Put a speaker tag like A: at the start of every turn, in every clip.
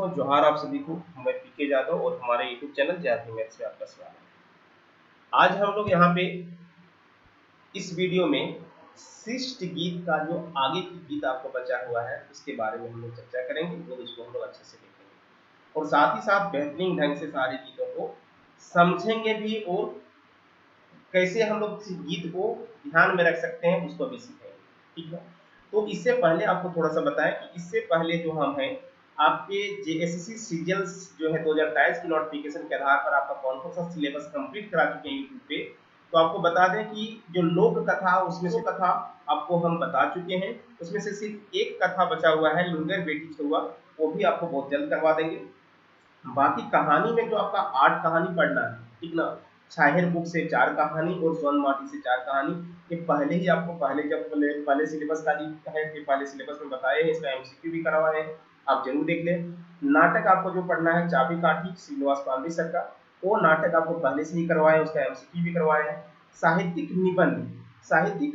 A: दोस्तों, जोहार आप सभी को। मैं पीके यादव और हमारे यूट्यूब चैनल जय मैथ्स में आपका स्वागत है। आज हम लोग यहाँ पे इस वीडियो में शिष्ट गीत का जो आगे की गीत आपको बचा हुआ है उसके बारे में हम लोग चर्चा करेंगे और उसको हम लोग अच्छे से देखेंगे और साथ ही साथ बेहतरीन ढंग से सारे गीतों को समझेंगे भी और कैसे हम लोग इस गीत को ध्यान में रख सकते हैं उसको भी सीखेंगे। ठीक है, तो इससे पहले आपको थोड़ा सा बताएं कि इससे पहले जो हम हैं आपके जेएसएससी सीजीएल्स जो है 2023 की नोटिफिकेशन के आधार पर आपका कौन कौन सा सिलेबस कंप्लीट करा चुके हैं यूट्यूब पे। तो आपको बता दें कि जो लोक कथा उसमें से कथा आपको हम बता चुके हैं, उसमें से सिर्फ एक कथा बचा हुआ है लुंगर बेटी छुआ, वो भी आपको बहुत जल्द करवा देंगे। बाकी कहानी में जो आपका 8 कहानी पढ़ना है, ठीक ना, छाहिर बुक से 4 कहानी और स्वर्ण माटी से 4 कहानी, ये पहले ही आपको पहले सिलेबस का है कि पहले सिलेबस में बताए हैं, इसका एमसीक्यू भी करवाए हैं, आप जरूर देख लें। नाटक आपको जो पढ़ना है चाबी काठी श्रीनिवास पांडे सर का, वो नाटक आपको पहले से ही करवाए हैं, उसका एमसीक्यू भी करवाए हैं। साहित्यिक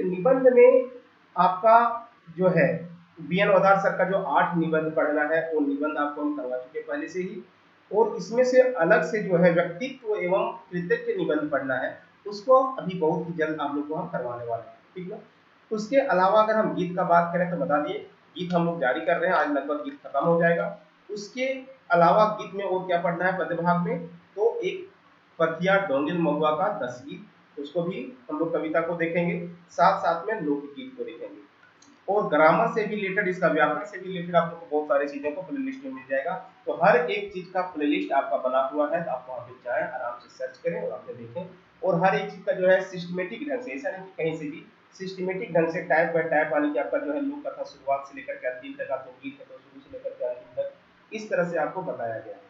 A: निबंध में आपका जो है बीएन वदार सर का जो 8 निबंध पढ़ना है वो निबंध आपको हम करवा चुके पहले से ही, और इसमें से अलग से जो है व्यक्तित्व एवं कृतज्ञ निबंध पढ़ना है उसको अभी बहुत ही जल्द आप लोग को हम करवाने वाले हैं। ठीक है, उसके अलावा अगर हम गीत का बात करें तो बता दिए गीत हम लोग जारी कर रहे हैं, आज लगभग गीत खत्म हो जाएगा। उसके अलावा गीत में और क्या पढ़ना है पद्य भाग में, तो एक पथिया डोंगिल महुआ का 10 गीत, उसको भी हम लोग कविता को देखेंगे, साथ साथ में लोकगीत को देखेंगे और ग्रामर से भी रिलेटेड, इसका व्याकरण से भी रिलेटेड आप लोग को बहुत सारी चीजों को प्लेलिस्ट में मिल जाएगा। तो हर एक चीज का प्लेलिस्ट आपका बना हुआ है, तो आप वहां पे जाएं, आराम से सर्च करें और आपने देखें और हर एक चीज का जो है सिस्टमेटिक ढंग से, ऐसा नहीं कि कहीं से भी, सिस्टमेटिक ढंग से टाइप बाय टाइप यानी कि आपका जो है लोक कथा शुरुआत से लेकर के अंतिम तक, आपको गीत है तो शुरू से लेकर के अंतिम तक इस तरह से आपको बताया गया है।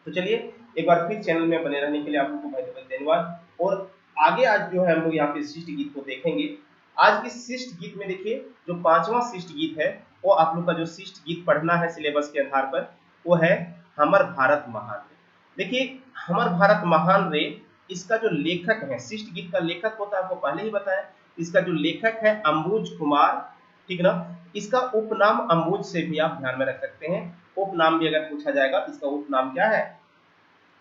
A: तो चलिए एक बार फिर चैनल में बने रहने के लिए आप लोगों को बहुत बहुत धन्यवाद। और आगे आज जो है हम लोग यहाँ पे शिष्ट गीत को देखेंगे। आज के शिष्ट गीत में देखिए जो 5वां शिष्ट गीत है, वो आप लोग का जो शिष्ट गीत पढ़ना है सिलेबस के आधार पर वो है हमर भारत महान रे। देखिए हमर भारत महान रे, इसका जो लेखक है, शिष्ट गीत का लेखक होता है आपको पहले ही बताया, इसका जो लेखक है अंबुज कुमार, ठीक ना। इसका उपनाम अंबुज से भी आप ध्यान में रख सकते हैं, उपनाम भी अगर पूछा जाएगा तो इसका उपनाम क्या है,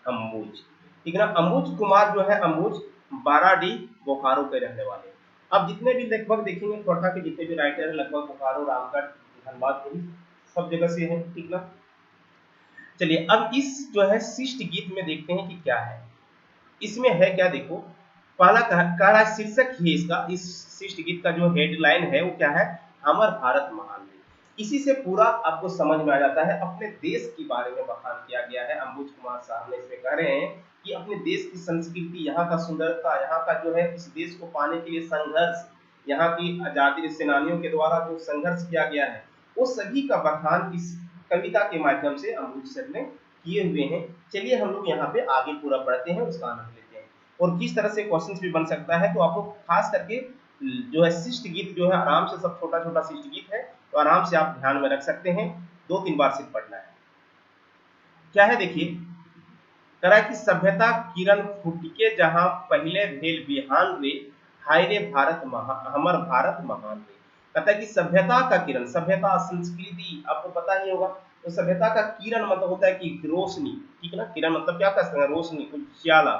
A: अंबुज, ठीक है ना। अंबुज कुमार जो है, अंबुज बाराडी बोकारो के रहने वाले। अब जितने भी लगभग देखेंगे कथा के जितने भी राइटर हैं लगभग बोकारो, रामगढ़, धनबाद सब जगह से हैं, ठीक ना। चलिए अब इस जो है शिष्ट गीत में देखते हैं कि क्या है, इसमें है क्या। देखो पहला कह रहा है, शीर्षक ही इसका, इस शिष्ट गीत का जो हेडलाइन है वो क्या है, हमर भारत महान रे। इसी से पूरा आपको समझ में आ जाता है, अपने देश के बारे में बखान किया गया है। अंबुज कुमार साहब ने इसमें कह रहे हैं कि अपने देश की संस्कृति, यहाँ का सुंदरता, यहाँ का जो है इस देश को पाने के लिए संघर्ष, यहाँ की आजादी सेनानियों के द्वारा जो संघर्ष किया गया है, वो सभी का बखान इस कविता के माध्यम से अंबुज सर ने किए हुए हैं। चलिए हम लोग यहाँ पे आगे पूरा पढ़ते हैं, उसका आनंद लेते हैं और किस तरह से क्वेश्चंस भी बन सकता है। तो आपको खास करके जो है शिष्ट गीत जो है आराम से, सब छोटा छोटा शिष्ट गीत है तो आराम से आप ध्यान में रख सकते हैं, 2-3 बार सिर्फ पढ़ना है। क्या है देखिए, करा कि सभ्यता किरण फुटके जहां पहले भेल बिहान रे, हाय रे भारत हमर भारत महान रे। कहता है कि सभ्यता का किरण, सभ्यता संस्कृति आपको पता ही होगा, तो सभ्यता का किरण मतलब होता है कि रोशनी, ठीक है ना। किरण मतलब क्या कर सकते हैं, रोशनी, उजाला।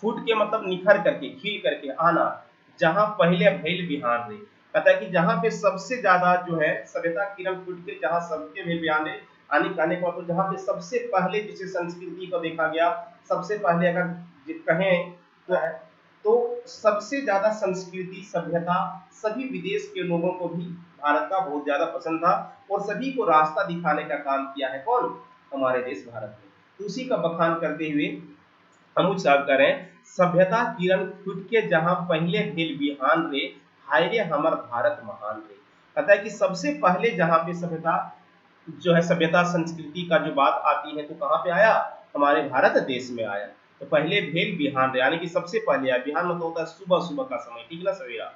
A: फूट के मतलब निखर करके, खिल करके आना, जहां पहले भेल बिहान रे। कहता है कि जहां पे सबसे ज्यादा जो है सभ्यता किरण फूट के जहां सबके भेल बिहान रे, आने का मतलब जहां पे सबसे पहले जिसे संस्कृति को देखा गया, सबसे पहले अगर कहें तो सबसे ज्यादा संस्कृति सभ्यता सभी विदेश के लोगों को भी भारत का बहुत ज्यादा पसंद था और सभी को रास्ता दिखाने का काम किया है कौन, हमारे देश भारत ने। तो उसी का बखान करते हुए अमुज साहब कह रहे हैं, सभ्यता किरण फूट के जहां पहले भेल बिहान रे, हाय रे हमर भारत महान रे। कहता है कि सबसे पहले जहां पे सभ्यता जो है, सभ्यता संस्कृति का जो बात आती है तो कहाँ पे आया, हमारे भारत देश में आया। तो पहले भेल बिहान रे यानी कि सबसे पहले आया, बिहान मतलब होता है सुबह सुबह का समय, ठीक ना, सवेरा।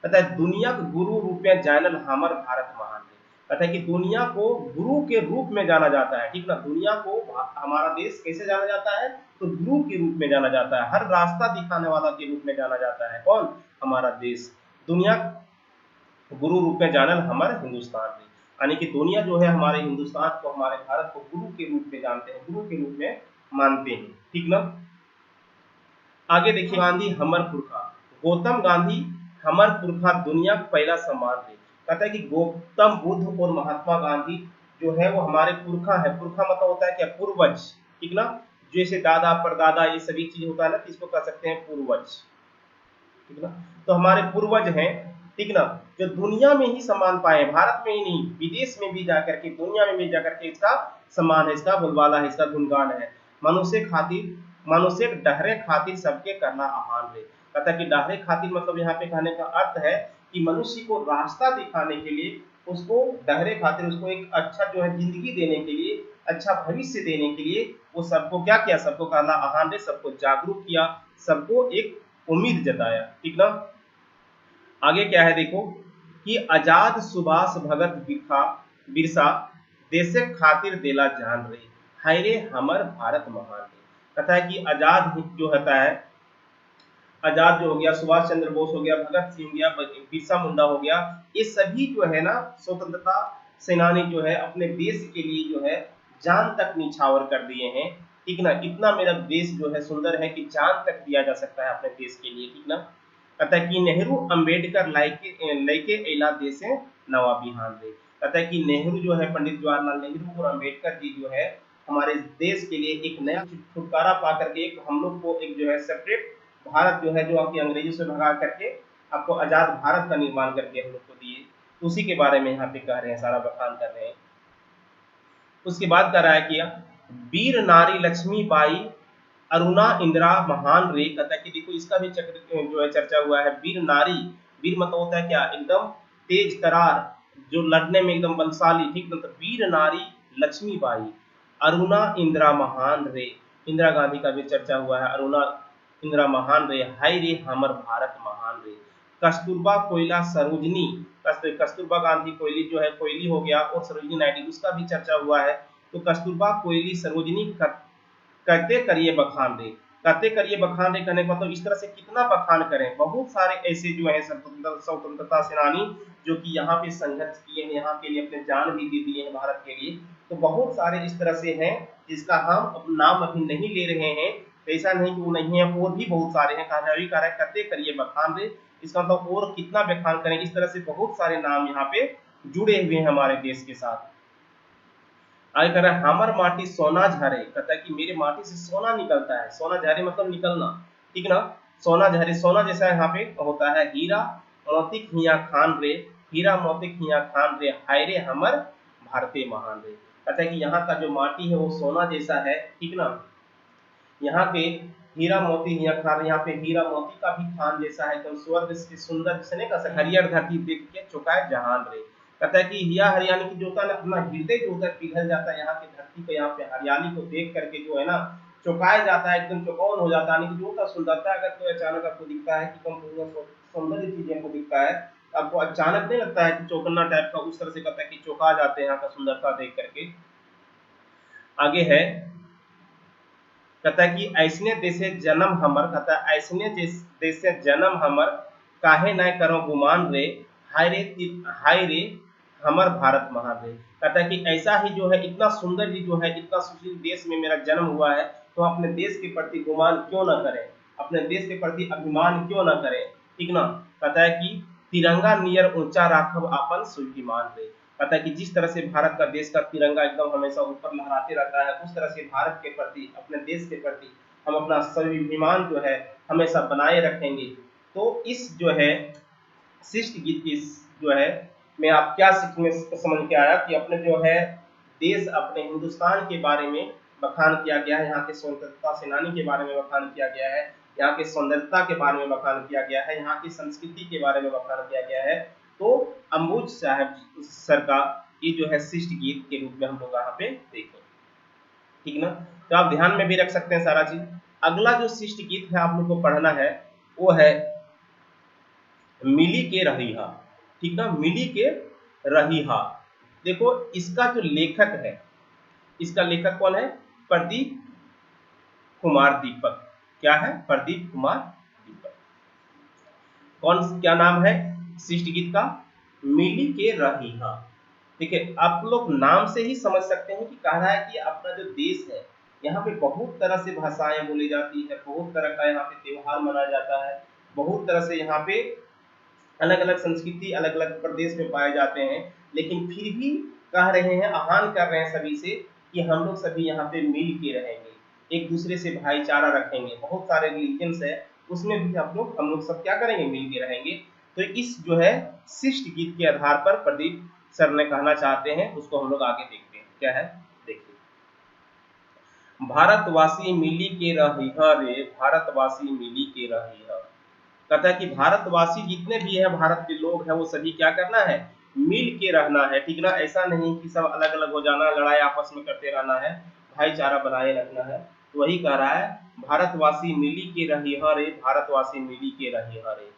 A: कहता है दुनिया के गुरु रूप में जानल हमर भारत महान रे। कहता है कि दुनिया को गुरु के रूप में जाना जाता है, ठीक ना। दुनिया को हमारा देश कैसे जाना जाता है, तो गुरु के रूप में जाना जाता है, हर रास्ता दिखाने वाला के रूप में जाना जाता है कौन, हमारा देश। दुनिया गुरु रूप में जानल हमर हिंदुस्तान रे। यानी कि दुनिया जो है हमारे हिंदुस्तान को, हमारे भारत को गुरु के रूप में जानते हैं, गुरु के रूप में मानते हैं। ठीक ना। आगे देखिए, गांधी हमर पुरखा, गौतम गांधी हमर पुरखा दुनिया का पहला सम्मान है। कहता है कि गौतम बुद्ध और महात्मा गांधी जो है वो हमारे पुरखा है। पुरखा मतलब होता है क्या, पूर्वज। ठीक ना। जैसे दादा परदादा ये सभी चीज होता है ना, तो इसको कह सकते हैं पूर्वज। ठीक ना। तो हमारे पूर्वज हैं, ठीक ना, जो दुनिया में ही सम्मान पाए, भारत में ही नहीं विदेश में भी जाकर के, दुनिया में भी जाकर के इसका सम्मान है, इसका बोलबाला है, इसका गुणगान है। मनुष्य खातिर, मनुष्य डहरे खातिर सबके करना आहान रे। कहता कि डहरे खातिर मतलब यहाँ पे कहने का अर्थ है कि मनुष्य को रास्ता दिखाने के लिए, उसको डहरे खातिर, उसको एक अच्छा जो है जिंदगी देने के लिए, अच्छा भविष्य देने के लिए वो सबको क्या किया, सबको करना आहान रे, सबको जागरूक किया, सबको एक उम्मीद जताया। ठीक ना। आगे क्या है देखो, कि आजाद सुभाष भगत बिरखा बिरसा देशे खातिर देला जान रही, हाय रे हमर भारत महान रे। कहता है कि आजाद जो होता है, आजाद जो हो गया, सुभाष चंद्र बोस हो गया, भगत सिंह हो गया, बिरसा मुंडा हो गया, ये सभी जो है ना स्वतंत्रता सेनानी जो है अपने देश के लिए जो है जान तक निछावर कर दिए हैं। ठीक ना। इतना मेरा देश जो है सुंदर है कि जान तक दिया जा सकता है अपने देश के लिए। ठीक ना। कहता है कि नेहरू अंबेडकर लाइके एला देशे नवा बिहान रे। कहता है कि नेहरू जो है, पंडित जवाहरलाल नेहरू और अंबेडकर जी जो है हमारे देश के लिए एक नया छुटकारा पा करके, एक हम लोग को एक जो है सेपरेट भारत जो है, जो आपकी अंग्रेजों से भगा करके आपको आजाद भारत का निर्माण करके हम लोग को दिए, उसी के बारे में यहाँ पे कह रहे हैं, सारा बखान कर रहे हैं। उसके बाद कह रहा है कि वीर नारी लक्ष्मी बाई अरुणा इंदिरा महान रे। कहता है कि देखो इसका भी चक्र जो है चर्चा हुआ है। वीर नारी, वीर मतलब होता है क्या, एकदम तेज तरार, जो लड़ने में एकदम बलशाली। ठीक ना। तो वीर नारी लक्ष्मी बाई अरुणा इंदिरा महान रे, इंदिरा गांधी का भी चर्चा हुआ है। अरुणा इंदिरा महान रे, हाय रे हमर भारत महान रे। कस्तूरबा कोयला सरोजनी, कस्तूरबा गांधी कोयली जो है, कोयली हो गया, और सरोजनी नायडू, उसका भी चर्चा हुआ है। तो कस्तूरबा कोयली सरोजनी कहते करिए बखान रे, कहते करिए बखान रे कहने का मतलब इस तरह से कितना बखान करें। बहुत सारे ऐसे जो है स्वतंत्रता सेनानी जो कि यहाँ पे संघर्ष किए हैं, यहाँ के लिए अपने जान भी दे दिए हैं भारत के लिए। तो बहुत सारे इस तरह से हैं जिसका हम नाम अभी नहीं ले रहे हैं। तो ऐसा नहीं कि वो नहीं है, और भी बहुत सारे हैं। कामयाबी कह रहा है कहते करिए बखान रे, इसका मतलब और कितना बखान करें। इस तरह से बहुत सारे नाम यहाँ पे जुड़े हुए हैं हमारे देश के साथ। आगे कह रहा है हमर माटी सोना झारे। कहता है कि मेरे माटी से सोना निकलता है, सोना झारे मतलब निकलना। ठीक ना। सोना झारे, सोना जैसा यहाँ पे होता है, हीरा मोती खिया खान रे, हीरा मोती खिया खान रे, हाय रे हमर भारतीय महान रे। कहता है कि यहाँ का जो माटी है वो सोना जैसा है। ठीक ना। यहाँ पे हीरा मोती हिया खान, यहाँ पे हीरा मोती का भी खान जैसा है, एकदम स्वर्ग से सुंदर से नहीं कर हरियर धरती देख के चुकाए जहान रे। कहता है कि हिया हरियाणी की जो होता है ना, अपना हृदय जो होता है पिघल जाता है यहाँ की धरती पे, यहाँ पे हरियाली को देख करके जो है ना चौंकाया जाता है, एकदम चौकौन हो जाता है। यानी कि जो होता सुंदरता अगर कोई अचानक आपको दिखता है कि कम सौंदर्य चीजें आपको दिखता है, आपको अचानक नहीं लगता है कि चौकन्ना टाइप का, उस तरह से कहता है कि चौंका जाते हैं यहाँ का सुंदरता देख करके। आगे है, कहता है कि ऐसने देशे जन्म हमर, कहता है ऐसने देशे जन्म हमर, काहे न करो गुमान रे, हाय रे हमर भारत महान रे। कहता है कि ऐसा ही जो है, इतना सुंदर ही जो है, इतना सुशील देश में मेरा जन्म हुआ है, तो अपने देश के प्रति गुमान क्यों न करें, अपने देश के प्रति अभिमान क्यों न करें। ठीक ना। कहता है कि तिरंगा नियर ऊंचा राखब अपन स्वाभिमान रे। कहता है कि जिस तरह से भारत का, देश का तिरंगा एकदम हमेशा ऊपर लहराते रहता है, उस तरह से भारत के प्रति, अपने देश के प्रति हम अपना स्वाभिमान जो है हमेशा बनाए रखेंगे। तो इस जो है शिष्ट गीत की जो है मैं आप क्या सीखने समझ के आया कि अपने जो है देश, अपने हिंदुस्तान के बारे में बखान किया गया है, यहाँ के स्वतंत्रता सेनानी के बारे में बखान किया गया है, यहाँ के सौंदर्यता के बारे में बखान किया गया है, यहाँ की संस्कृति के बारे में बखान किया गया है। तो अम्बुज साहब सर का ये जो है शिष्ट गीत के रूप में हम लोग यहाँ पे देखें। ठीक ना। तो आप ध्यान में भी रख सकते हैं सारा चीज। अगला जो शिष्ट गीत है आप लोग को पढ़ना है वो है मिली के रहीहा। ठीक ना। मिली के रहीहा। देखो इसका जो लेखक है, इसका लेखक कौन है, प्रदीप कुमार दीपक। क्या है, प्रदीप कुमार दीपक। कौन, क्या नाम है शिष्ट गीत का, मिली के रहीहा। ठीक है, आप लोग नाम से ही समझ सकते हैं कि कह रहा है कि अपना जो देश है यहाँ पे बहुत तरह से भाषाएं बोली जाती है, बहुत तरह का यहाँ पे त्योहार मनाया जाता है, बहुत तरह से यहाँ पे अलग अलग संस्कृति अलग अलग प्रदेश में पाए जाते हैं। लेकिन फिर भी कह रहे हैं, आह्वान कर रहे हैं सभी से कि हम लोग सभी यहाँ पे मिल के रहेंगे, एक दूसरे से भाईचारा रखेंगे। बहुत सारे रिलीजन्स है, उसमें भी हम लोग सब क्या करेंगे, मिल के रहेंगे। तो इस जो है शिष्ट गीत के आधार पर प्रदीप सर ने कहना चाहते हैं, उसको हम लोग आगे देखते हैं क्या है। देखिए, भारतवासी मिली के रहिह रे, भारतवासी मिली के रहिह। कहता है कि भारतवासी जितने भी है, भारत के लोग हैं, वो सभी क्या करना है, मिल के रहना है, ठीक ना। ऐसा नहीं कि सब अलग अलग हो जाना, लड़ाई आपस में करते रहना है, भाईचारा बनाए रखना है। तो वही कह रहा है, भारतवासी मिली के रहिह रे, भारतवासी मिली के रहिह रे,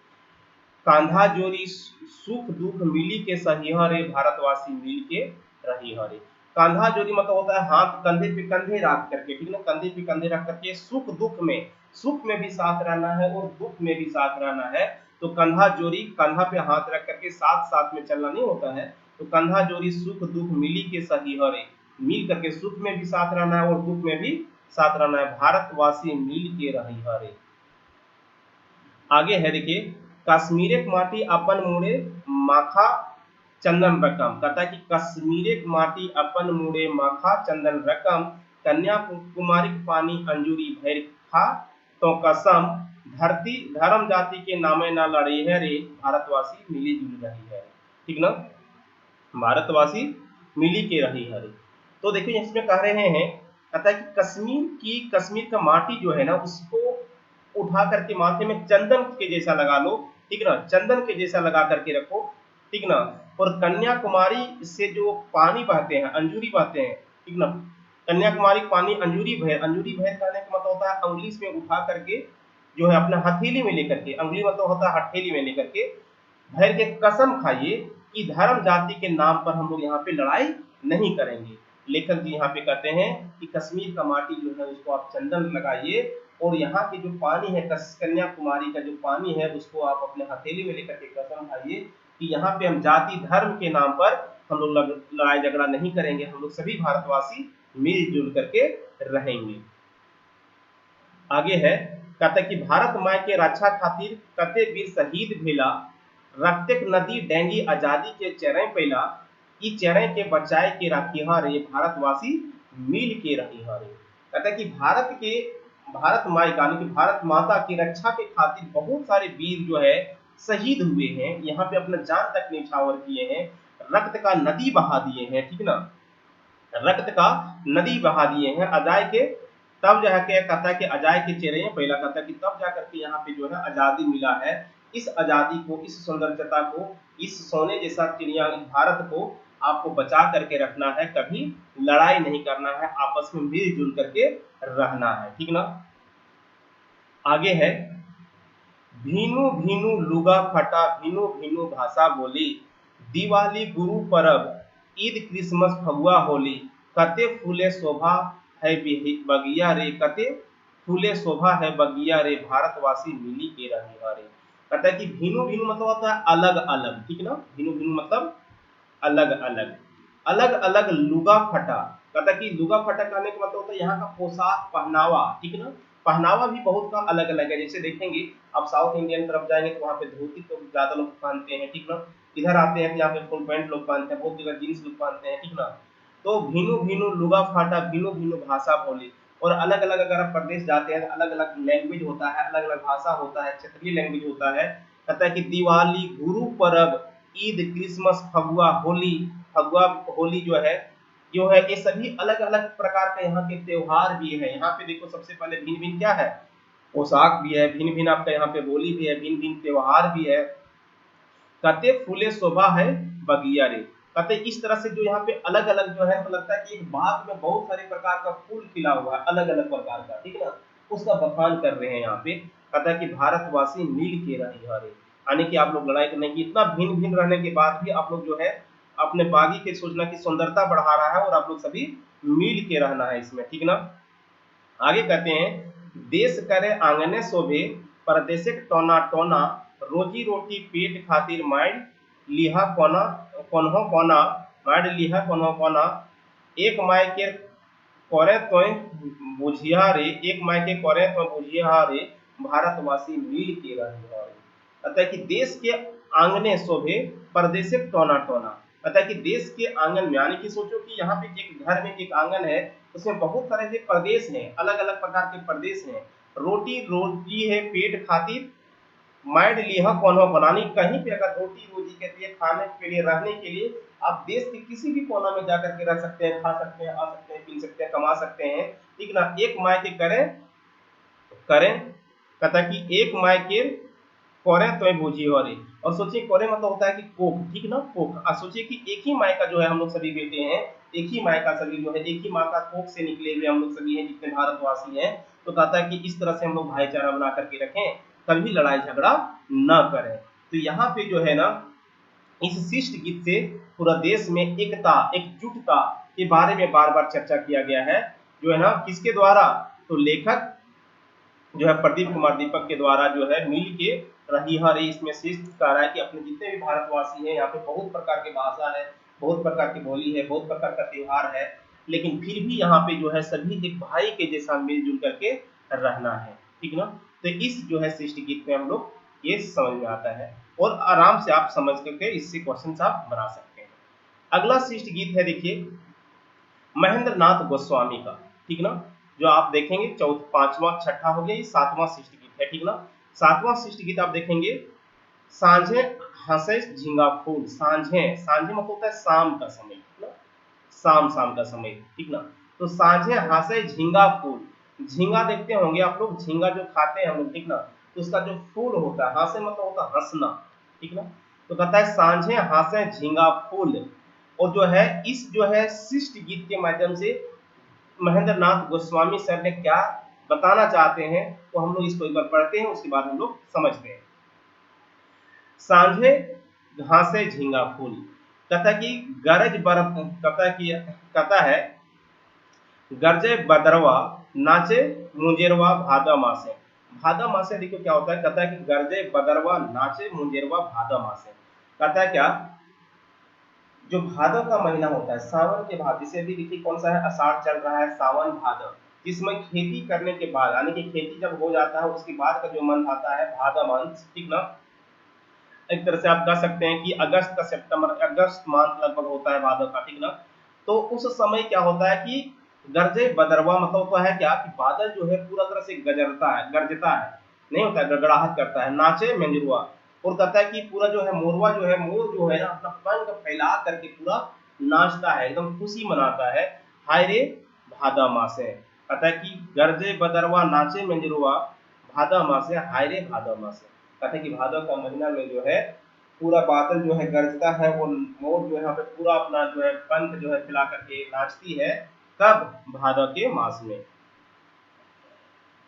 A: कांधा जोड़ी सुख दुख मिली के सहिह रे, भारतवासी मिल के रहिह रे। कांधा जोड़ी मतलब होता है हाथ कंधे पे कंधे रख करके, ठीक ना, कंधे पे कंधे रख करके सुख दुख में, सुख में भी साथ रहना है और दुख में भी साथ रहना है। तो कंधा जोड़ी, कंधा पे हाथ रख करके साथ साथ में चलना नहीं होता है। तो कंधा जोड़ी सुख दुख मिली के सहिह रे, मिल करके सुख में भी साथ रहना है और दुख में भी साथ रहना है, भारतवासी मिल के रहिह रे। आगे है देखिए, कश्मीर माटी अपन मुड़े माखा चंदन रकम। कहता है कि कश्मीर माटी अपन मुड़े माखा चंदन रकम, कन्याकुमारी पानी अंजूरी भैर खा तो कसम, धरती धर्म जाति के नामे ना लड़ी है रे, भारतवासी मिली जुली रही है, ठीक ना, भारतवासी मिली के रही है रे। तो देखिए इसमें कह रहे हैं, कहता है कि कश्मीर का माटी जो है ना, उसको उठा करके माथे में चंदन के जैसा लगा लो, ठीक ना, चंदन के जैसा लगा करके रखो, ठीक ना। और कन्याकुमारी से जो पानी बहते हैं, अंजूरी बहते हैं, ठीक ना, कन्याकुमारी पानी अंजूरी भैर, अंजूरी भैर कहने का मतलब होता है अंगुली में उठा करके जो है अपना हथेली में लेकर के, अंगुली मतलब होता है हथेली में लेकर के, भैर के कसम खाइए कि धर्म जाति के नाम पर हम लोग यहाँ पे लड़ाई नहीं करेंगे। लेखक जी यहाँ पे कहते हैं कि कश्मीर का माटी जो है उसको आप चंदन लगाइए, और यहाँ के जो पानी है, कन्याकुमारी का जो पानी है, उसको आप अपने हथेली में लेकर के कसम खाइए कि यहाँ पे हम जाति धर्म के नाम पर हम लोग लड़ाई झगड़ा नहीं करेंगे, हम लोग सभी भारतवासी मिलजुल करके रहेंगे। आगे है, कहता कि भारत माई के रक्षा खातिर कते वीर शहीद भेला, रक्तक नदी डेंगी आजादी के चेरे पैला, ई चेरे के बचाए के रखिह रे, भारतवासी मिल के रहिह रे। कहता कि भारत माई का कि भारत माता की रक्षा के खातिर बहुत सारे वीर जो है शहीद हुए हैं, यहाँ पे अपना जान तक न्यौछावर किए हैं, रक्त का नदी बहा दिए हैं, ठीक ना, रक्त का नदी बहा दिए हैं अजाय के। तब जाके कहता है कि अजाय के चेहरे में पहला कहता है कि तब जाकर के यहाँ पे जो है आजादी मिला है। इस आजादी को, इस सौंदर्यता को, इस सोने जैसा चिड़िया भारत को आपको बचा करके रखना है, कभी लड़ाई नहीं करना है, आपस में मिलजुल करके रहना है, ठीक ना। आगे है, भीनु भीनु लुगा फटा, भीनु भीनु भाषा बोली, दिवाली गुरु परब, ईद क्रिसमस फगुआ होली, कते फूले शोभा है बगिया रे, कते फूले शोभा है बगिया रे, भारतवासी मिली के रहिह रे। कहता है कि भीनु भीनु मतलब होता है अलग अलग, ठीक ना, भीनु भीनु मतलब अलग अलग, अलग अलग लुगा फटा। कहता है कि लुगा फटा कहने का मतलब होता है यहाँ का पोशाक पहनावा, ठीक ना, पहनावा भी बहुत का अलग अलग है। जैसे देखेंगे आप साउथ इंडियन तरफ जाएंगे तो वहाँ पे धोती तो ज्यादा लोग पहनते हैं, ठीक ना, इधर आते हैं तो यहाँ पे फुल पैंट लोग पहनते हैं, बहुत जगह जीन्स लोग पहनते हैं, ठीक ना। तो भीनु भीनु लुगा फाटा, भीनु भीनु भाषा बोली, और अलग अलग अगर आप प्रदेश जाते हैं तो अलग अलग लैंग्वेज होता है, अलग अलग भाषा होता है, क्षेत्रीय लैंग्वेज होता है। कहता है कि दिवाली गुरु परब, ईद क्रिसमस फगुआ होली, फगुआ होली जो है ये सभी अलग अलग प्रकार के यहाँ के त्योहार भी है। यहाँ पे देखो सबसे पहले भिन्न भिन्न क्या है, पोशाक भी है, भिन्न भिन्न आपका यहाँ पे बोली भी है, भिन्न भिन्न त्योहार भी है। कहते फूले शोभा है बगिया रे। कहते इस तरह से जो यहाँ पे अलग अलग जो है, तो लगता है कि एक बाग में बहुत सारे प्रकार का फूल खिला हुआ है, अलग अलग प्रकार का, ठीक है ना, उसका बखान कर रहे हैं यहाँ पे। कहता है कि भारतवासी मिल के रहिह रे, यानी कि आप लोग लड़ाई करने की, इतना भिन्न भिन्न रहने के बाद भी आप लोग जो है अपने बागी के सोचना की सुंदरता बढ़ा रहा है, और आप लोग सभी मिल के रहना है इसमें, ठीक ना। आगे कहते हैं, देश करे आंगने शोभे, परदेश टोना टोना, रोजी रोटी पेट खातिर माइल लिहा कोना कोन्हो कोना, माड लिहा कोनो कोना एक माय के करे तोय बुझिया रे, एक माय के करे तो बुझिया रे, भारतवासी मिल के रहिया रे। अतः कि देश के आंगने शोभे परदेसे टोना टोना। अतः कि देश के आंगन में, यानी कि सोचो कि यहाँ पे एक घर में एक आंगन है, उसमें बहुत सारे जो प्रदेश हैं, अलग अलग प्रकार के प्रदेश हैं। रोटी रोटी है पेट खातिर, माइंड लिहा कोनो बनानी, कहीं पे अगर रोटी रोजी के लिए, खाने के लिए, रहने के लिए आप देश के किसी भी कोना में जाकर के रह सकते हैं, खा सकते हैं, आ सकते हैं, पी सकते हैं, कमा सकते हैं, ठीक ना। एक माय के करें करें कहता कि एक माय के कोरे तो बूझी हो रही। और सोचिए कोरे मतलब होता है कि कोख, ठीक ना, कोख। सोचिए कि एक ही माय का जो है हम लोग सभी बेटे हैं, एक ही माय का सभी जो है, एक ही माँ का कोख से निकले हुए हम लोग सभी हैं जितने भारतवासी हैं। तो कहता है कि इस तरह से हम लोग भाईचारा बना करके रखें, कभी लड़ाई झगड़ा न करें। तो यहाँ पे जो है ना, इस शिष्ट गीत से पूरा देश में एकता, एकजुटता के बारे में बार बार चर्चा किया गया है, जो है ना, किसके द्वारा, तो लेखक जो है प्रदीप कुमार दीपक के द्वारा जो है मिल के रही हर। इसमें शिष्ट कह रहा है कि अपने जितने भी भारतवासी हैं, यहाँ पे बहुत प्रकार की भाषा है, बहुत प्रकार की बोली है, बहुत प्रकार का त्योहार है, लेकिन फिर भी यहाँ पे जो है सभी एक भाई के जैसा मिलजुल करके रहना है, ठीक ना। तो इस जो है शिष्ट गीत में हम लोग ये समझ में आता है, और आराम से आप समझ करके इससे क्वेश्चन आप बना सकते हैं। अगला शिष्ट गीत है, देखिए महेंद्र नाथ गोस्वामी का, ठीक ना, जो आप देखेंगे पांचवा छठा हो गया, ये सातवां शिष्ट गीत है, ठीक ना। सातवां शिष्ट गीत आप देखेंगे, सांझे हंसे झिंगा फूल। सांझे, सांझे मतलब होता है शाम का समय, ठीक ना, शाम शाम का समय, ठीक ना। तो सांझे हंसे झिंगा फूल, झींगा देखते होंगे आप लोग, झींगा जो खाते हैं हम लोग, ठीक ना, तो उसका जो फूल होता है, हंसे मतलब होता है हंसना, ठीक ना। तो कहता है सांझे हंसे झिंगा फूल। और जो है इस जो है शिष्ट गीत के माध्यम से महेंद्र नाथ गोस्वामी सर ने क्या बताना चाहते हैं, तो हम लोग इसको एक बार पढ़ते हैं, उसके बाद हम लोग समझते हैं। सांझे घासे झींगा फूल, कहता कि गरज बरफ, कहता है गरजे बदरवा नाचे मुंजेरवा भादा मासे। भादा मासे देखो क्या होता है, कहता है कि गरजे बदरवा नाचे मुंजेरवा भादा मासे। कहता है क्या, जो भादव का महीना होता है, सावन के बाद, जिसे भी देखिए कौन सा है, आषाढ़ चल रहा है, सावन भादव, जिसमें खेती करने के बाद, यानी कि खेती जब हो जाता है उसके बाद का जो मंथ आता है भादव मंथ, ठीक ना। एक तरह से आप कह सकते हैं कि अगस्त का सितंबर, अगस्त मंथ लगभग होता है भादव का, ठीक ना। तो उस समय क्या होता है कि गरजे बदरवा मतलब होता है क्या, कि बादल जो है पूरा तरह से गरजता है, नहीं होता है, गड़गड़ाहट करता है, नाचे मंजरुआ। और कहता है कि पूरा जो है मोरवा जो है, मोर जो है ना अपना पंख फैला करके पूरा नाचता है, एकदम खुशी मनाता है, हाय रे भादा मासे। कहता है कि गरजे बदरवा नाचे मंजरुआ भादा मासे, हाय रे भादा मासे। कहते हैं कि भादव का महीना में जो है पूरा बादल जो है गरजता है, वो मोर जो है यहाँ पे पूरा अपना जो है पंख जो है फैला करके नाचती है, कब, भादव के मास में।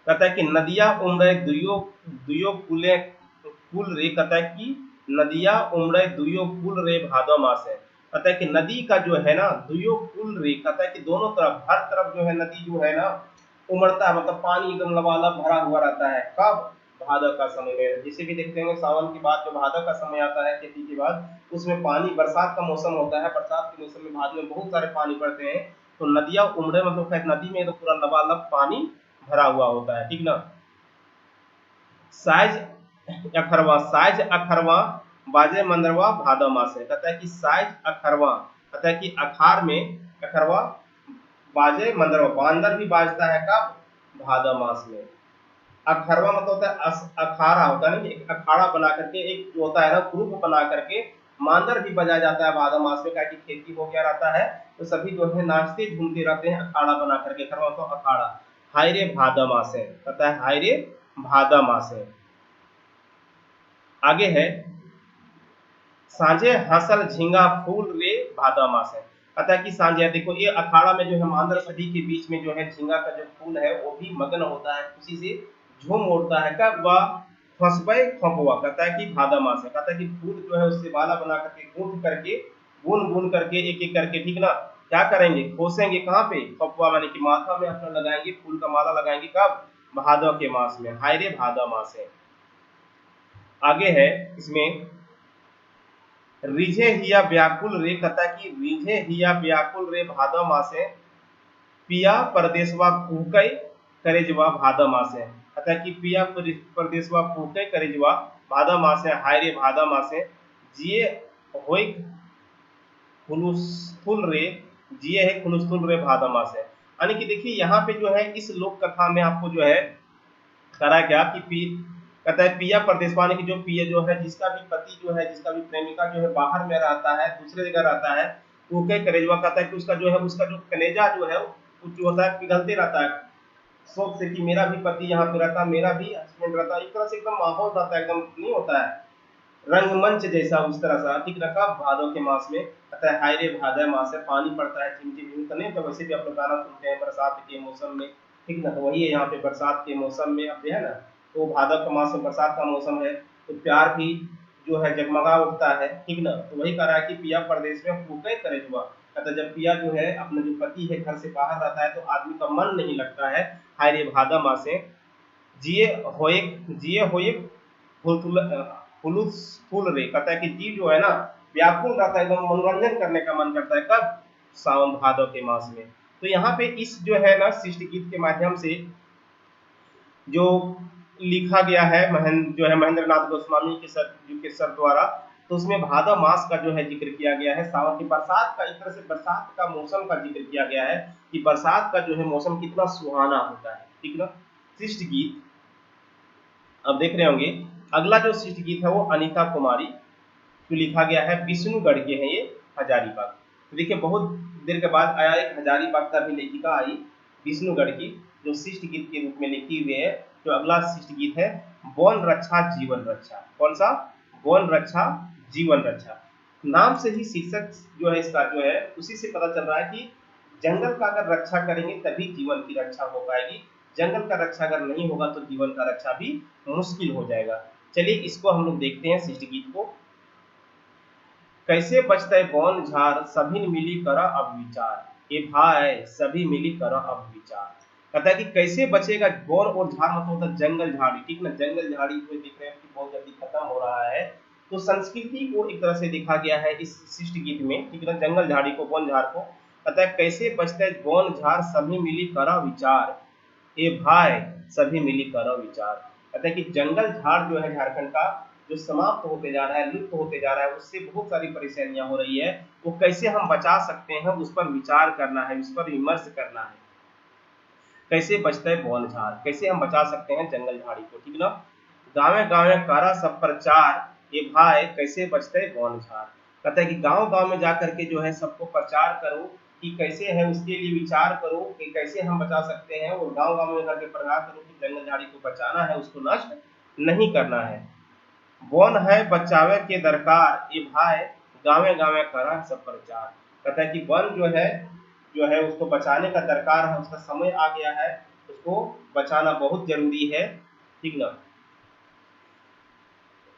A: कहता है कि नदिया उमड़े दुयो दुयो कुले कुल रे, कहता है कि नदिया उमड़े दुयो कुल रे भादव मास है। कहता है कि नदी का जो है ना दुयो कुल रे, कहता है कि दोनों तरफ, हर तरफ जो है नदी जो है ना उमड़ता है, मतलब पानी एकदम लबालब भरा हुआ रहता है, कब, भादव का समय में। जिसे भी देखते होंगे सावन के बाद जो भादव का समय आता है खेती के बाद, उसमें पानी, बरसात का मौसम होता है, बरसात के मौसम में भादव में बहुत सारे पानी पड़ते हैं, तो नदियां उमड़े मतलब नदी में तो पूरा लबालब पानी भरा हुआ होता है, ठीक ना। साइज अखरवा, साइज अखरवा बाजे मंदरवा भादव मास है। कहता है कि साइज अखरवा, कहता है कि अखार में, अखरवा बाजे मंदरवा, बांदर भी बाजता है, कब, भादव मास में। अखरवा मतलब होता है अखाड़ा, होता है ना, एक अखाड़ा बना करके, एक जो होता है ना ग्रुप बना करके मांदर भी बजाया जाता है भादव मास में, क्या कि खेती हो गया रहता है, तो सभी जो है नाचते झूमते रहते हैं अखाड़ा बना करके, अखरवा तो अखाड़ा, हाय रे भादव मास है, कहता है हाय रे भादव मास है। आगे है सांझे हंसल झींगा फूल रे भादव मास है। कहता है कि सांझे, देखो ये अखाड़ा में जो है मांदर सभी के बीच में जो है झींगा का जो फूल है वो भी मगन होता है, खुशी से झूम उठता है, कब, वह फंसबे खपवा, कहता है कि भादव मास है। कहता है कि फूल जो है उससे माला बना करके गूंथ करके बुन बुन करके एक एक करके, ठीक ना, क्या करेंगे, खोसेंगे कहाँ पे, खपवा माने कि माथा में अपना लगाएंगे, फूल का माला लगाएंगे, कब, भादव के मास में, हाय रे भादव मास है। आगे है इसमें रिझे हिया व्याकुल रे, कहता है कि रिझे हिया व्याकुल रे भादो मासे, पिया परदेसवा कुहकै करेजवा भादो मासे। कहता है कि पिया परदेसवा कुहकै करेजवा भादो मासे, हाय रे भादो मासे, जिए होय खुलुस्तुल रे, जिए है खुलुस्तुल रे भादो मासे। यानी कि देखिए यहाँ पे जो है इस लोक कथा में आपको जो है करा क्या कि कहता है पिया परदेशवानी की, जो पिया जो है जिसका भी पति जो है, जिसका भी प्रेमिका जो है बाहर में रहता है, दूसरे जगह रहता है, वो कई कलेजवा, कहता है कि उसका जो है, उसका जो कलेजा जो है वो जो होता है पिघलते रहता है शोक से कि मेरा भी पति यहाँ पे रहता, मेरा भी हस्बैंड रहता। एक तरह से एकदम माहौल रहता है, एकदम नहीं होता है रंगमंच जैसा, उस तरह सा ठीक रखा भादों के मास में। कहता है हाय रे भादय मास है, पानी पड़ता है झिमझिम झिम, तो नहीं तो वैसे भी आप लोग गाना सुनते हैं बरसात के मौसम में, ठीक ना, तो वही है यहाँ पे बरसात के मौसम में अब है ना, तो भादव का मास में बरसात का मौसम है, तो प्यार भी जो है जगमगा उठता है, ठीक ना। तो वही कह रहा है कि पिया परदेश में फूके करे जुआ, कहता जब पिया जो है अपना जो पति है घर से बाहर रहता है तो आदमी का मन नहीं लगता है। हाय रे भादा मासे, जिए होए, जिए होए फुल रे, कहता है कि जीव जो है ना व्याकुल रहता है, एकदम मनोरंजन करने का मन करता है कब, सावन भादव के मास में। तो यहाँ पे इस जो है ना शिष्ट गीत के माध्यम से जो लिखा गया है जो है महेंद्र नाथ गोस्वामी के सर द्वारा, तो उसमें भादव मास का जो है जिक्र किया गया है, सावन की बरसात का, एक तरह से बरसात का मौसम का जिक्र किया गया है कि बरसात का जो है मौसम कितना सुहाना होता है, ठीक ना। शिष्ट गीत अब देख रहे होंगे, अगला जो शिष्ट गीत है वो अनीता कुमारी जो लिखा गया है, विष्णुगढ़ के हैं ये, हजारीबाग। तो देखिए बहुत देर के बाद आया एक हजारीबाग का भी लेखिका आई विष्णुगढ़ की, जो शिष्ट गीत के रूप में लिखी हुई है। जो अगला शिष्ट गीत है, वन रक्षा जीवन रक्षा। कौन सा? वन रक्षा जीवन रक्षा। नाम से ही शीर्षक जो है इसका जो है उसी से पता चल रहा है कि जंगल का अगर रक्षा करेंगे तभी जीवन की रक्षा हो पाएगी, जंगल का रक्षा अगर नहीं होगा तो जीवन का रक्षा भी मुश्किल हो जाएगा। चलिए इसको हम लोग देखते हैं शिष्ट गीत को। कैसे बचते बौन झार, सभी मिली करा अब विचार, ये भाई सभी मिली करा अब विचार। कहता है कि कैसे बचेगा बौन और झार, मतलब होता है जंगल झाड़ी, ठीक ना, जंगल झाड़ी को देख रहे हैं कि बहुत जल्दी खत्म हो रहा है, तो संस्कृति को एक तरह से देखा गया है इस शिष्ट गीत में, ठीक ना, जंगल झाड़ी को, बौन झाड़ को। कहता है कैसे बचते बौन झार, सभी मिली करा विचार, ए भाई सभी मिली करो विचार। कहते हैं कि जंगल झाड़ जो है झारखंड का जो समाप्त होते जा रहा है, लुप्त होते जा रहा है, उससे बहुत सारी परेशानियां हो रही है, वो कैसे हम बचा सकते हैं उस पर विचार करना है, उस पर विमर्श करना है। कैसे बचते हैं बौन झाड़, कैसे हम बचा सकते हैं जंगल झाड़ी को, ठीक ना। गाँव गाँव करा सब प्रचार, ये भाई कैसे बचते हैं बौन झाड़। कहता है कि गांव गांव में जाकर के जो है सबको प्रचार करो कि कैसे है, उसके लिए विचार करो कि कैसे हम बचा सकते हैं, और गांव गांव में जाकर प्रचार करो कि जंगल झाड़ी को बचाना है, उसको नष्ट नहीं करना है। वन है बचावे के दरकार, ये भाई गाँव गाँव करा सब प्रचार। कहता है कि वन जो है उसको बचाने का दरकार है, उसका समय आ गया है, उसको बचाना बहुत जरूरी है, ठीक ना।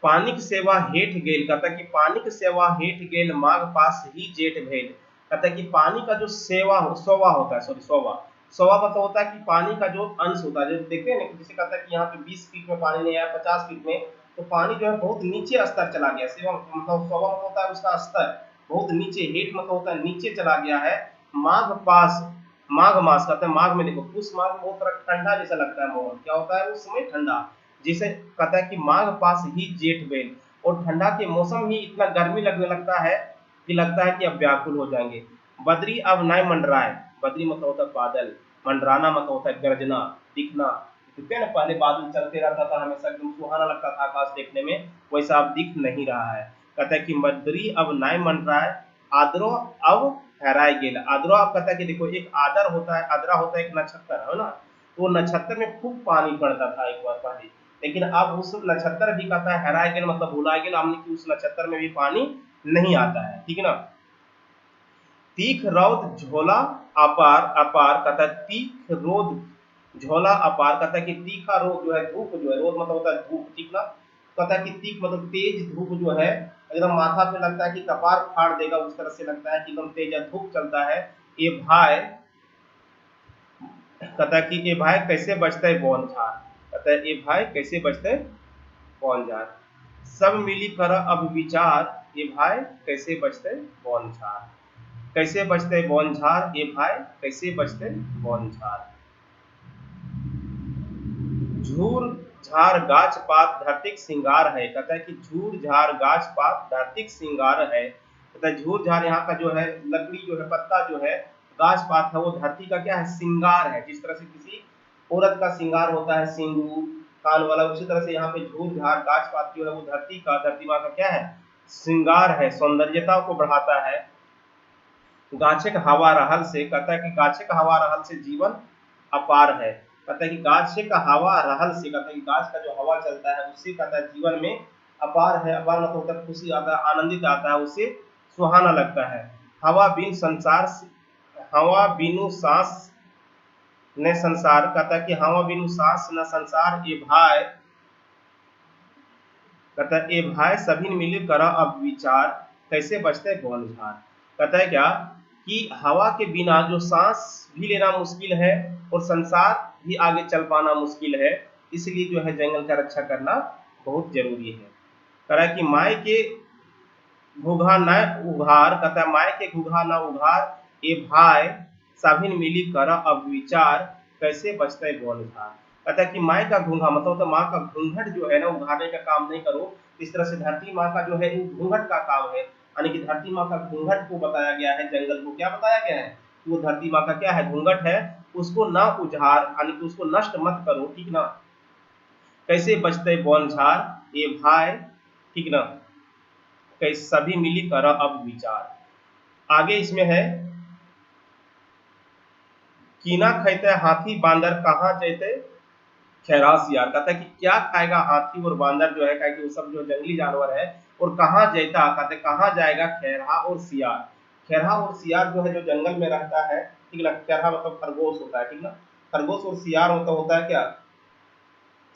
A: पानिक सेवा हेठ गेल, कहता है कि पानिक सेवा हेठ गेल, माघ पास ही जेठ भेल। कहता है कि पानी का जो सोवा होता है, सॉरी सोवा मतलब होता है कि पानी का जो अंश होता है, जो देखते हैं ना, जैसे कहता है कि यहाँ पे 20 फीट में पानी नहीं आया, 50 फीट में, तो पानी जो है बहुत नीचे स्तर चला गया। सेवा मतलब सोवा मतलब होता है उसका स्तर बहुत नीचे, हेठ मतलब होता है नीचे चला गया है। माघ पास, माघ मास, कहते हैं माघ में देखो, पुष माघ में बहुत ठंडा जैसा लगता है माहौल, क्या होता है उस समय ठंडा, जिसे कहता है कि माघ पास ही जेठ बेल, और ठंडा के मौसम ही इतना गर्मी लगने लगता है कि लगता है कि अब व्याकुल हो जाएंगे। बद्री अब नए मंडराए, बद्री मतलब होता है बादल, मंडराना मतलब होता है गरजना, दिखना, देखते हैं ना पहले बादल चलते रहता था, हमेशा एकदम सुहाना लगता था आकाश देखने में, वैसा अब दिख नहीं रहा है। कहता है कि बद्री अब नए मंडराए, आदरो अब ठहराए गेल। आदरो अब कहता है कि देखो एक आदर होता है, आदरा होता है एक नक्षत्र है ना, तो नक्षत्र में खूब पानी पड़ता था एक बार पहले, लेकिन अब उस नक्षत्र भी कहता है हराए गेल मतलब भुलाए गेल, हमने कि उस नक्षत्र में भी पानी नहीं आता है, ठीक है ना। तीख रौद झोला अपार, अपार कहता है तीख रोद झोला अपार, कहता है कि तीखा रोद जो है, धूप जो है, रोद मतलब होता है धूप, ठीक ना, कहता है कि तीख मतलब तेज धूप जो है, एकदम माथा पे लगता है कि कपार फाड़ देगा, उस तरह से लगता है कि एकदम तेज धूप चलता है। ये भाई कहता है कि ये भाई कैसे बचते है बौन झार, कहता है ये भाई कैसे बचते है बौन झार। सब मिली कर अब विचार, ए भाई कैसे बचते बौन झार, कैसे बचते बौन झार ए भाई कैसे बचते बौन झार। झूर झार गाछ पात धरतीक सिंगार है, कहता है कि झूर झार गाछ पात धरतीक सिंगार है। कहता है झूर झार यहाँ का जो है लकड़ी जो है पत्ता जो है गाछ पात है वो धरती का क्या है सिंगार है। जिस तरह से किसी औरत का सिंगार होता है सिंदूर कान वाला, उसी तरह से यहाँ पे झूर झार गाछ पात जो है वो धरती माँ का क्या है श्रृंगार है, सौंदर्यता को बढ़ाता है। गाछक हवा रहल से, कहता है कि गाछक हवा रहल से जीवन अपार है। कहता है कि गाछक हवा रहल से, कहता है कि गाछ का जो हवा चलता है उससे कहता है जीवन में अपार है। अपार मतलब होता है खुशी आता है, आनंदित आता है, उससे सुहाना लगता है। हवा बिन संसार, हवा बिनु सांस ने संसार, कहता है कि हवा बिनु सांस न संसार ए भाई, कहता है ए भाई सभी मिले कर अब विचार कैसे बचते बौन झार। कहता है क्या कि हवा के बिना जो सांस भी लेना मुश्किल है और संसार भी आगे चल पाना मुश्किल है, इसलिए जो है जंगल का रक्षा करना बहुत जरूरी है। कह रहा है कि माय के घुघा न उघार, कहता है माय के घुघा न उघार ए भाई सभी मिली कर अब विचार कैसे बचते बौन झार। कहता है कि माय का घूंघा मतलब होता है माँ का घूंघट जो है ना उघाड़ने का काम नहीं करो। इस तरह से धरती माँ का जो है घूंघट का काम है, यानी कि धरती माँ का घूंघट को बताया गया है, जंगल को क्या बताया गया है वो धरती माँ का क्या है घूंघट है, उसको ना उजाड़ यानी कि उसको नष्ट मत करो, ठीक ना। कैसे बचते बौन झार ए भाई, ठीक ना, कैसे सभी मिली कर अब विचार। आगे इसमें है कीना खैते हाथी बांदर कहाँ जैते खैरास यार। कहता है कि क्या खाएगा हाथी और बांदर जो है, क्या कि वो सब जो जंगली जानवर है, और कहाँ जैता, कहते कहाँ जाएगा खैरहा और सियार। खैरहा और सियार जो है जो जंगल में रहता है, ठीक ना। खैरहा मतलब खरगोश होता है, ठीक ना। खरगोश और सियार मतलब होता है क्या,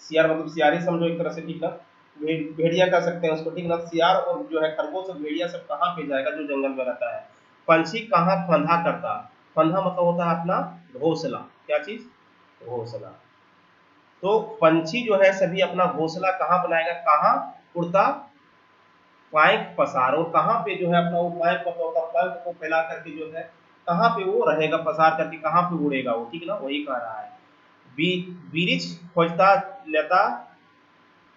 A: सियार मतलब सियारी समझो एक तरह से, ठीक ना। भेड़िया कह सकते हैं उसको, ठीक ना। सियार और जो है खरगोश और भेड़िया सब कहाँ पे जाएगा, जो जंगल में रहता है। पंछी कहाँ फंदा करता, फंदा मतलब होता है अपना घोंसला, क्या चीज घोंसला। तो पंछी जो है सभी अपना घोंसला कहाँ बनाएगा, कहाँ उड़ता पाइक पसार, और कहाँ पे जो है अपना वो पाइक होता पंख को फैला करके जो है कहाँ पे वो रहेगा पसार करके, कहाँ पे उड़ेगा वो, ठीक ना। वही कह रहा है बिरिछ खोजता लेता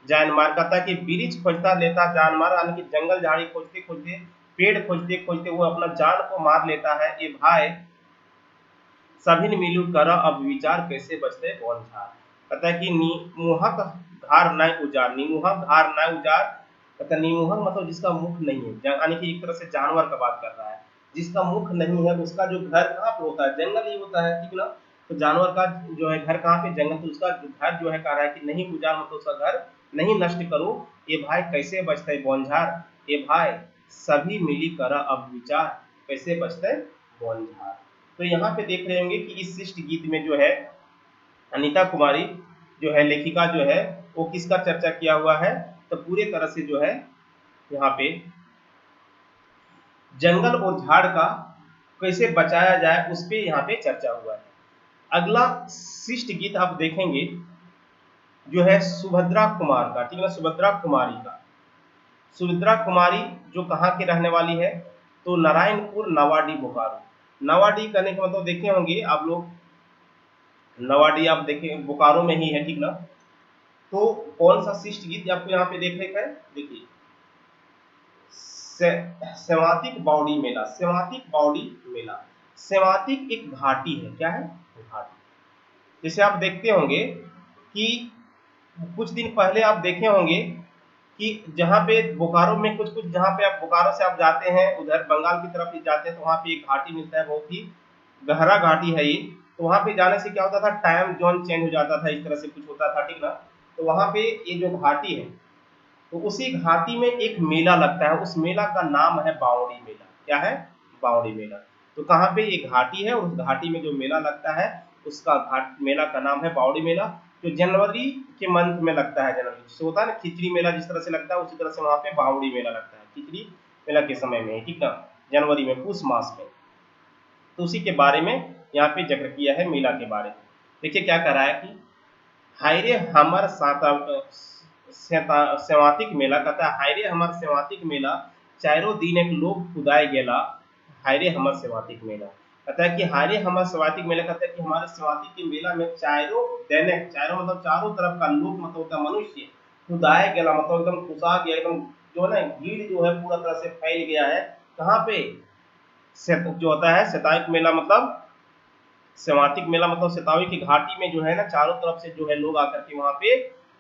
A: जानमार। कहता कि बिरिछ खोजता लेता जानमार, यानी कि जंगल झाड़ी खोजते खोजते पेड़ खोजते खोजते वो अपना जान को मार लेता है। ये भाई सभी मिलू कर अब विचार कैसे बचते बौन झार। कहता है कि निमुहक घार न उजार, निमुहक घार न उजार। कहता है निमुहक मतलब जिसका मुख नहीं है, यानी कि एक तरह से जानवर का बात कर रहा है। जिसका मुख नहीं है उसका जो घर कहाँ पे होता है, जंगल ही होता है, ठीक ना। तो जानवर का जो है घर कहाँ पे, जंगल। तो उसका घर जो है कह रहा है कि नहीं उजार मतलब उसका घर नहीं नष्ट करो। ये भाई कैसे बचते बौन झार, ये भाई सभी मिली कर अब विचार कैसे बचते बौन झार। तो यहाँ पे देख रहे होंगे कि इस शिष्ट गीत में जो है अनीता कुमारी जो है लेखिका जो है वो किसका चर्चा किया हुआ है, तो पूरे तरह से जो है यहाँ पे जंगल और झाड़ का कैसे बचाया जाए उस पे यहाँ पे चर्चा हुआ है। अगला शिष्ट गीत आप देखेंगे जो है सुभद्रा कुमार का, ठीक है, सुभद्रा कुमारी का। सुभद्रा कुमारी जो कहाँ के रहने वाली है, तो नारायणपुर नवाडी बोकारो। नवाडी करने का मतलब देखे होंगे आप लोग, नवाडी आप देखें बोकारो में ही है, ठीक ना। तो कौन सा शिष्ट गीत आपको यहाँ पे देखने का है, देखिए सेवातिक बावड़ी मेला। सेवातिक बावड़ी मेला, सेवातिक एक घाटी है, क्या है घाटी। जैसे आप देखते होंगे कि कुछ दिन पहले आप देखे होंगे कि जहाँ पे बोकारो में कुछ कुछ, जहाँ पे आप बोकारो से आप जाते हैं उधर बंगाल की तरफ जाते हैं तो वहाँ पे एक घाटी मिलता है, बहुत ही गहरा घाटी है ये। तो वहाँ पे जाने से क्या होता था, टाइम जोन चेंज हो जाता था, इस तरह से कुछ होता था, ठीक ना। तो वहाँ पे ये जो घाटी है, तो उसी घाटी में एक मेला लगता है, उस मेला का नाम है बावड़ी मेला। क्या है, बावड़ी मेला। तो कहाँ पे ये घाटी है, उस घाटी में जो मेला लगता है उसका मेला का नाम है बावड़ी मेला, जो जनवरी के मंथ में लगता है। जनवरी से होता है ना खिचड़ी मेला जिस तरह से लगता है, उसी तरह से वहाँ पे बावड़ी मेला लगता है, खिचड़ी मेला के समय में, ठीक ना, जनवरी में, पूस मास में। तो उसी के बारे में यहाँ पे जिक्र किया है मेला के बारे में। देखिए क्या कह रहा है कि हायरे हमर सेवातिक मेला, कहता है हायरे हमर सेवातिक मेला चारों दिन एक लोग खुदाए गेला हायरे हमर सेवातिक मेला। कहता है कि हायरे हमर सेवातिक मेला, कहता है कि हमारे सेवातिक के मेला में चारों दैनिक, चारों मतलब चारों तरफ का लोग मतलब होता है मनुष्य खुदाए गेला मतलब एकदम खुशा गया, एकदम जो है ना भीड़ जो है पूरा तरह से फैल गया है। कहाँ पे? जो होता है शताविक मेला मतलब सेवातिक मेला मतलब सेतावी की घाटी में जो है ना चारों तरफ से जो है लोग आकर के वहां पे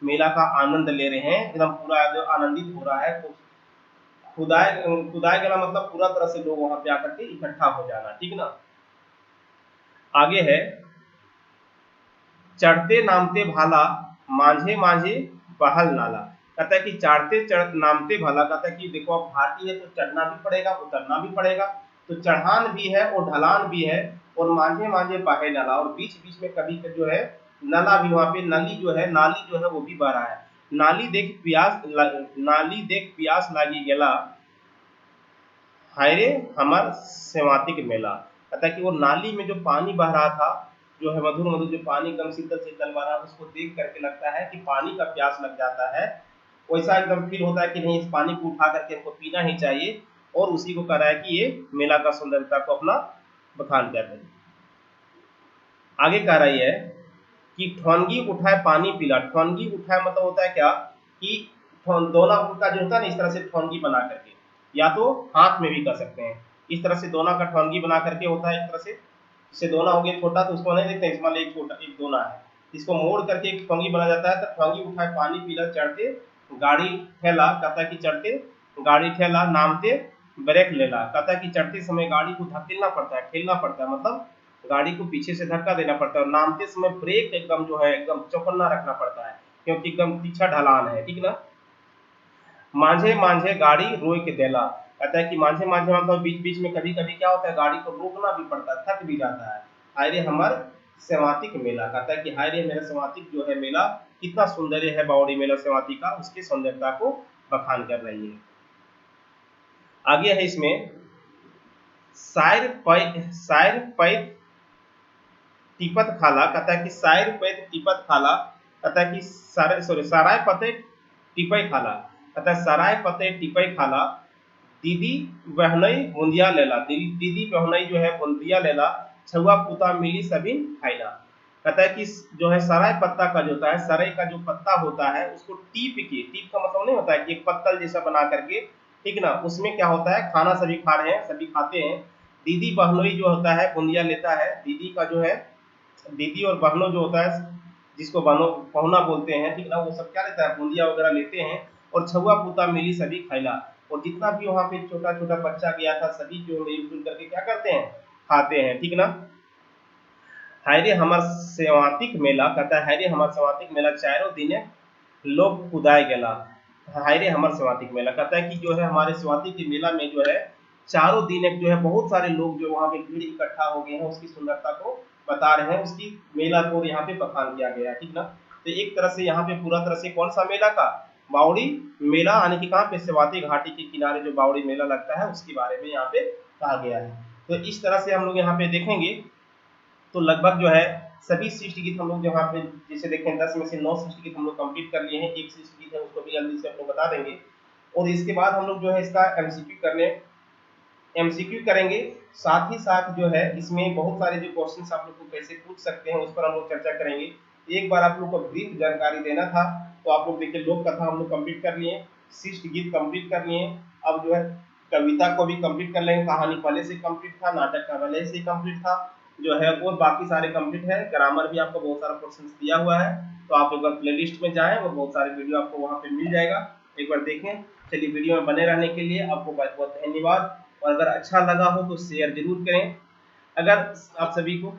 A: मेला का आनंद ले रहे हैं, एकदम पूरा जो आनंदित हो रहा है। तो खुदाए खुदाए गेला मतलब पूरा तरह से लोग वहां पे आकर के इकट्ठा हो जाना, ठीक ना। आगे है चढ़ते नामते भाला मांझे मांझे बहल नाला। कहता है कि चढ़ते नामते भाला, कहता है कि देखो अब घाटी है तो चढ़ना भी पड़ेगा उतरना भी पड़ेगा, तो चढ़ान भी है और ढलान भी है, और मांझे मांझे बहे नाला, और बीच बीच में कभी जो है नला भी, वहां पे नली जो है नाली जो है वो भी बह रहा है। नाली देख प्यास लागी गेला हायरे हमार सेवातिक मेला। कहता है कि वो नाली में जो पानी बह रहा था, जो है मधुर मधुर जो पानी एकदम शीतल शीतल बह रहा है, उसको देख करके लगता है कि पानी का प्यास लग जाता है। वैसा एकदम फील होता है कि नहीं, इस पानी को उठा करके हमको पीना ही चाहिए, और उसी को कह रहा है कि ये मेला का सुंदरता को अपना बखान कर रहे हैं। आगे कह रही है कि ठोनगी उठाए पानी पिला। ठोनगी उठाए मतलब होता है क्या कि दोना का जो होता है ना, इस तरह से ठोनगी बना करके, या तो हाथ में भी कर सकते हैं, इस तरह से दोना का ठोनगी बना करके होता है। एक तरह से इससे दोना हो गया छोटा, तो उसको नहीं देखते इसमें एक छोटा एक दोना है, इसको मोड़ करके एक ठोंगी बना जाता है। तो ठोंगी उठाए पानी पीला चढ़ते गाड़ी ठेला, कहता है कि चढ़ते गाड़ी ठेला नामते ब्रेक लेला। कहता है कि चढ़ते समय गाड़ी को धकेलना पड़ता है, ठेलना पड़ता है, मतलब गाड़ी को पीछे से धक्का देना पड़ता है, और नामते समय ब्रेक एकदम जो है एकदम चौकन्ना रखना पड़ता है, क्योंकि एकदम पीछा ढलान है, ठीक ना। मांझे मांझे गाड़ी रोक के देला। कहता है कि मांझे मांझे मतलब बीच बीच में कभी कभी क्या होता है गाड़ी को रोकना भी पड़ता है, थक भी जाता है। हायरे हमार सेवातिक मेला, कहता है कि हायरे मेरा सेवातिक जो है मेला कितना सुंदर है, बावड़ी मेला सेवाती का, उसकी सुंदरता को बखान कर रही है। आगे है इसमें शायर पैत टिपत खाला। कहता है कि शायर पैत टिपत खाला, कहता है कि सराय पते टिपई खाला। कहता है सराय पते टिपई खाला दीदी बहनई बूंदिया लेला। दीदी बहनई जो है बूंदिया लेला छुआ पुता मिली सभी खाइला। कहता है कि जो है सराय पत्ता का जो होता है, सराय का जो पत्ता होता है उसको टीप के, टीप का मतलब नहीं होता है कि एक पत्तल जैसा बना करके, ठीक ना, उसमें क्या होता है खाना सभी खा रहे हैं, सभी खाते हैं। दीदी बहनोई जो होता है बूंदिया लेता है, दीदी का जो है दीदी और बहनों जो होता है जिसको बहनों पहुना बोलते हैं, ठीक ना, वो सब क्या लेता है बूंदिया वगैरह लेते हैं, और छुआ पुता मिली सभी खैला, और जितना भी वहां पे छोटा छोटा बच्चा गया था सभी जो मिलजुल करके क्या करते हैं खाते हैं, ठीक ना। हायरे हमार सेवातिक मेला, कहता है हायरे हमार सेवातिक मेला चारों दिन लोग खुदाए गेला। हायरे हमार सेवातिक मेला, कहता है कि जो है हमारे सेवातिक के मेला में जो है चारों दिन एक जो है बहुत सारे लोग जो वहां पे भीड़ इकट्ठा हो गए हैं, उसकी सुंदरता को बता रहे हैं, उसकी मेला को यहाँ पे बखान किया गया है, ठीक ना। तो एक तरह से यहाँ पे पूरा तरह से कौन सा मेला का बावड़ी मेला, यानी कि कहाँ पे सेवाती घाटी के किनारे जो बावड़ी मेला लगता है उसके बारे में यहाँ पे कहा गया है। तो इस तरह से हम लोग यहाँ पे देखेंगे तो लगभग जो है सभी सृष्टि गीत हम लोग यहाँ पे जैसे देखें 10 में से 9 सृष्टि गीत हम लोग कंप्लीट कर लिए हैं, एक सृष्टि गीत है उसको भी जल्दी से हम लोग बता देंगे, और इसके बाद हम लोग जो है इसका एमसीक्यू करेंगे। साथ ही साथ जो है इसमें बहुत सारे जो क्वेश्चन आप लोग को कैसे पूछ सकते हैं उस पर हम लोग चर्चा करेंगे। एक बार आप लोग को ब्रीफ जानकारी देना था, तो आप लोग देखिए लोक कथा हम लोग कंप्लीट कर लिए, सृष्टि गीत कंप्लीट कर लिए, अब जो है कविता को भी कंप्लीट कर लेंगे, कहानी पहले से कंप्लीट था, नाटक का पहले से कंप्लीट था जो है, और बाकी सारे कंप्लीट है। ग्रामर भी आपको बहुत सारा क्वेश्चन दिया हुआ है, तो आप एक बार प्ले लिस्ट में जाएं और बहुत सारे वीडियो आपको वहाँ पे मिल जाएगा, एक बार देखें। चलिए वीडियो में बने रहने के लिए आपको बहुत बहुत धन्यवाद, और अगर अच्छा लगा हो तो शेयर जरूर करें। अगर आप सभी को